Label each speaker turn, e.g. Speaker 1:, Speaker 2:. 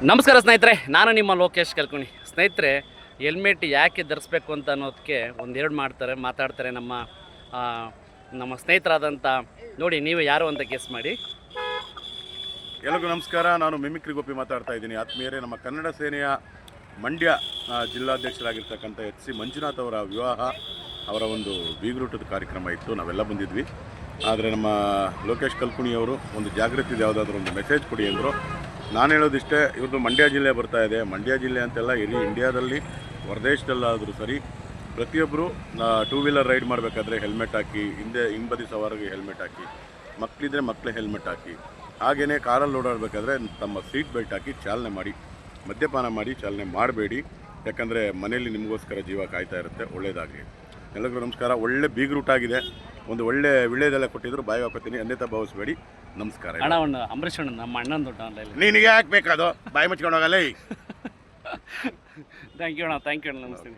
Speaker 1: ನಮಸ್ಕಾರ ಸ್ನೇಹಿತರೆ, ನಾನು ನಿಮ್ಮ ಲೋಕೇಶ್ ಕಲ್ಕುಣಿ. ಸ್ನೇಹಿತರೆ, ಹೆಲ್ಮೆಟ್ ಯಾಕೆ ಧರಿಸ್ಬೇಕು ಅಂತ ಅನ್ನೋದಕ್ಕೆ ಒಂದೆರಡು ಮಾತಾಡ್ತಾರೆ ನಮ್ಮ ಸ್ನೇಹಿತರಾದಂಥ. ನೋಡಿ, ನೀವು ಯಾರು ಅಂತ ಗೆಸ್ ಮಾಡಿ.
Speaker 2: ಎಲ್ಲರಿಗೂ ನಮಸ್ಕಾರ. ನಾನು ಮಿಮಿಕ್ರಿ ಗೋಪಿ ಮಾತಾಡ್ತಾ ಇದ್ದೀನಿ. ಆತ್ಮೀಯರೇ, ನಮ್ಮ ಕನ್ನಡ ಸೇನೆಯ ಮಂಡ್ಯ ಜಿಲ್ಲಾಧ್ಯಕ್ಷರಾಗಿರ್ತಕ್ಕಂಥ ಎಚ್.ಸಿ. ಮಂಜುನಾಥ್ ಅವರ ವಿವಾಹ, ಅವರ ಒಂದು ಬೀಗ್ರೂಟದ ಕಾರ್ಯಕ್ರಮ ಇತ್ತು. ನಾವೆಲ್ಲ ಬಂದಿದ್ವಿ. ಆದರೆ ನಮ್ಮ ಲೋಕೇಶ್ ಕಲ್ಕುಣಿಯವರು ಒಂದು ಜಾಗೃತಿ ಯಾವುದಾದ್ರೂ ಒಂದು ಮೆಸೇಜ್ ಕೊಡಿ ಅಂದರು. ನಾನು ಹೇಳೋದಿಷ್ಟೇ, ಇವ್ರದ್ದು ಮಂಡ್ಯ ಜಿಲ್ಲೆ ಬರ್ತಾ ಇದೆ. ಮಂಡ್ಯ ಜಿಲ್ಲೆ ಅಂತೆಲ್ಲ ಇಡೀ ಇಂಡಿಯಾದಲ್ಲಿ, ಹೊರದೇಶದಲ್ಲಾದರೂ ಸರಿ, ಪ್ರತಿಯೊಬ್ಬರು ಟೂ ವೀಲರ್ ರೈಡ್ ಮಾಡಬೇಕಾದ್ರೆ ಹೆಲ್ಮೆಟ್ ಹಾಕಿ, ಹಿಂಬದಿ ಸವಾರಿಗೆ ಹೆಲ್ಮೆಟ್ ಹಾಕಿ, ಮಕ್ಕಳಿದ್ರೆ ಮಕ್ಕಳೇ ಹೆಲ್ಮೆಟ್ ಹಾಕಿ, ಹಾಗೆಯೇ ಕಾರಲ್ಲಿ ಓಡಾಡಬೇಕಾದ್ರೆ ತಮ್ಮ ಸೀಟ್ ಬೆಲ್ಟ್ ಹಾಕಿ ಚಾಲನೆ ಮಾಡಿ. ಮದ್ಯಪಾನ ಮಾಡಿ ಚಾಲನೆ ಮಾಡಬೇಡಿ. ಯಾಕಂದರೆ ಮನೆಯಲ್ಲಿ ನಿಮಗೋಸ್ಕರ ಜೀವ ಕಾಯ್ತಾ ಇರುತ್ತೆ. ಒಳ್ಳೆಯದಾಗಲಿ. ಎಲ್ಲರಿಗೂ ನಮಸ್ಕಾರ. ಒಳ್ಳೆ ಬೀಗ್ ರೂಟ್ ಆಗಿದೆ. ಒಂದು ಒಳ್ಳೆ ವಿಳ್ಯದೆಲ್ಲ ಕೊಟ್ಟಿದ್ರು, ಬಾಯಿ ಹಾಕೋತೀನಿ, ಅನ್ಯತಾ ಭಾವಿಸ್ಬೇಡಿ. ನಮಸ್ಕಾರ.
Speaker 1: ಅಣ್ಣ ಅಂಬರೀಷ್ ಅಣ್ಣ, ನಮ್ಮ ಅಣ್ಣನ ದೊಡ್ಡ
Speaker 2: ನಿನಗೆ ಹಾಕ್ಬೇಕದು, ಬಾಯಿ ಮುಚ್ಕೊಂಡು ಹೋಗಲ್ಲ.
Speaker 1: ಥ್ಯಾಂಕ್ ಯು ಅಣ್ಣ, ನಮಸ್ತೆ.